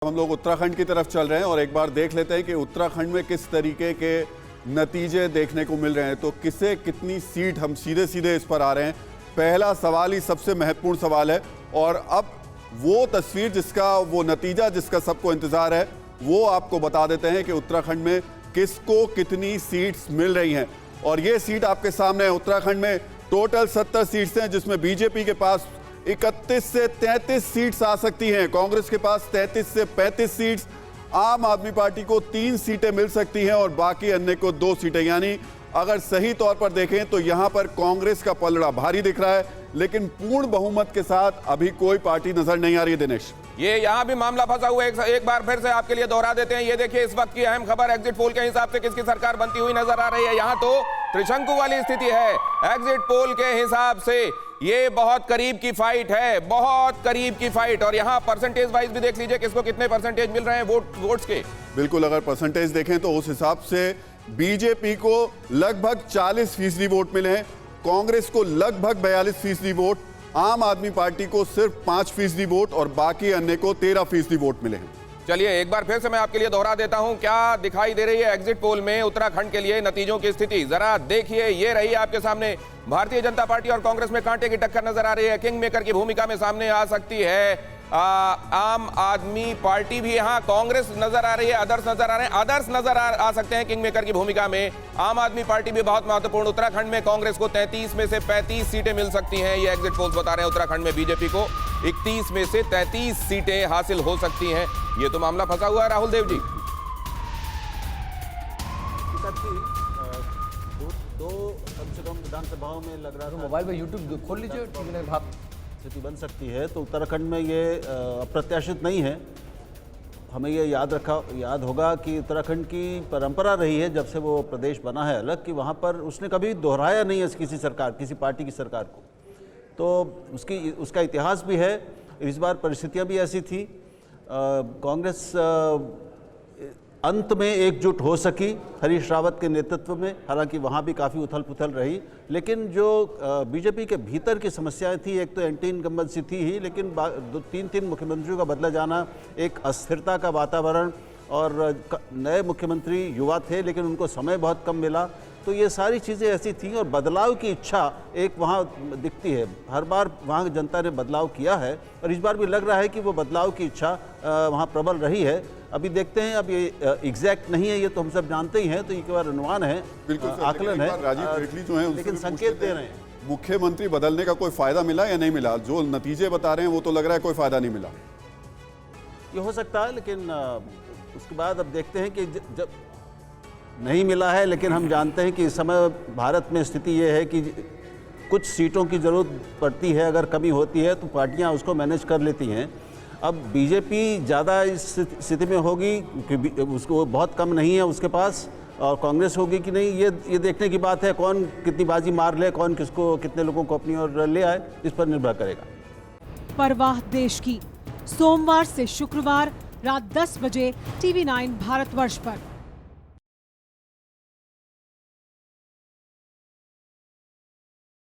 हम लोग उत्तराखंड की तरफ चल रहे हैं और एक बार देख लेते हैं कि उत्तराखंड में किस तरीके के नतीजे देखने को मिल रहे हैं। तो किसे कितनी सीट, हम सीधे सीधे इस पर आ रहे हैं। पहला सवाल ही सबसे महत्वपूर्ण सवाल है और अब वो तस्वीर जिसका, वो नतीजा जिसका सबको इंतजार है, वो आपको बता देते हैं कि उत्तराखंड में किसको कितनी सीट्स मिल रही हैं। और ये सीट आपके सामने है। उत्तराखंड में टोटल 70 सीट्स हैं, जिसमें बीजेपी के पास 31 से 33 सीट्स आ सकती हैं, कांग्रेस के पास 33 से 35 सीट्स, आम आदमी पार्टी को 3 सीटें मिल सकती हैं और बाकी अन्य को 2 सीटें। यानी अगर सही तौर पर देखें तो यहां पर कांग्रेस का पलड़ा भारी दिख रहा है, लेकिन पूर्ण बहुमत के साथ अभी कोई पार्टी नजर नहीं आ रही है। दिनेश, ये यहाँ भी मामला फंसा हुआ है। एक बार फिर से आपके लिए दोहरा देते हैं। ये देखिए, इस वक्त की अहम खबर, एग्जिट पोल के हिसाब से किसकी सरकार बनती हुई नजर आ रही है। यहाँ तो त्रिशंकु वाली स्थिति है। एग्जिट पोल के हिसाब से ये बहुत करीब की फाइट है, बहुत करीब की फाइट। और यहाँ परसेंटेज वाइज भी देख लीजिए किसको कितने परसेंटेज मिल रहे हैं वोट्स के। बिल्कुल, अगर परसेंटेज देखें तो उस हिसाब से बीजेपी को लगभग 40% वोट मिले हैं, कांग्रेस को लगभग 42% वोट, आम आदमी पार्टी को सिर्फ 5% वोट और बाकी अन्य को 13% वोट मिले हैं। चलिए एक बार फिर से मैं आपके लिए दोहरा देता हूं, क्या दिखाई दे रही है एग्जिट पोल में उत्तराखंड के लिए नतीजों की स्थिति। जरा देखिए, ये रही आपके सामने। भारतीय जनता पार्टी और कांग्रेस में कांटे की टक्कर नजर आ रही है। किंग मेकर की भूमिका में सामने आ सकती है आम आदमी पार्टी भी। यहाँ कांग्रेस नजर आ रही है, अदर्स नजर आ रहे हैं, अदर्स नजर आ सकते हैं किंग मेकर की भूमिका में। आम आदमी पार्टी भी बहुत महत्वपूर्ण। उत्तराखंड में कांग्रेस को 33 में से 35 सीटें मिल सकती हैं, ये एग्जिट पोल्स बता रहे हैं। उत्तराखंड में बीजेपी को 31 में से 33 सीटें हासिल हो सकती हैं। ये तो मामला फंसा हुआ है। राहुल देव जी, दो कम से कम विधानसभाओं में लग रहा था मोबाइल में यूट्यूब खोल लीजिए, टीवी भाग स्थिति बन सकती है। तो उत्तराखंड में ये अप्रत्याशित नहीं है। हमें ये याद होगा कि उत्तराखंड की परंपरा रही है जब से वो प्रदेश बना है अलग, कि वहाँ पर उसने कभी दोहराया नहीं है किसी पार्टी की सरकार को। तो उसका इतिहास भी है। इस बार परिस्थितियाँ भी ऐसी थी। कांग्रेस अंत में एकजुट हो सकी हरीश रावत के नेतृत्व में, हालांकि वहाँ भी काफ़ी उथल पुथल रही। लेकिन जो बीजेपी के भीतर की समस्याएं थी, एक तो एंटी इनकम्बेंसी थी ही, लेकिन 3 मुख्यमंत्रियों का बदला जाना, एक अस्थिरता का वातावरण, और नए मुख्यमंत्री युवा थे लेकिन उनको समय बहुत कम मिला। तो ये सारी चीज़ें ऐसी थी और बदलाव की इच्छा एक वहाँ दिखती है। हर बार वहाँ की जनता ने बदलाव किया है और इस बार भी लग रहा है कि वो बदलाव की इच्छा वहाँ प्रबल रही है। अभी देखते हैं, अब ये एग्जैक्ट नहीं है, ये तो हम सब जानते ही हैं, तो एक बार अनुमान है, आकलन है, राजीव जेटली जो है लेकिन संकेत दे रहे हैं। मुख्यमंत्री बदलने का कोई फायदा मिला या नहीं मिला? जो नतीजे बता रहे हैं वो तो लग रहा है कोई फायदा नहीं मिला। ये हो सकता है, लेकिन उसके बाद अब देखते हैं कि जब नहीं मिला है, लेकिन हम जानते हैं कि इस समय भारत में स्थिति ये है कि कुछ सीटों की ज़रूरत पड़ती है। अगर कमी होती है तो पार्टियां उसको मैनेज कर लेती हैं। अब बीजेपी ज़्यादा इस स्थिति में होगी कि उसको बहुत कम नहीं है उसके पास, और कांग्रेस होगी कि नहीं, ये देखने की बात है। कौन कितनी बाजी मार ले, कौन किसको, कितने लोगों को अपनी ओर ले आए, इस पर निर्भर करेगा। परवाह देश की, सोमवार से शुक्रवार रात 10 बजे TV9 भारतवर्ष पर।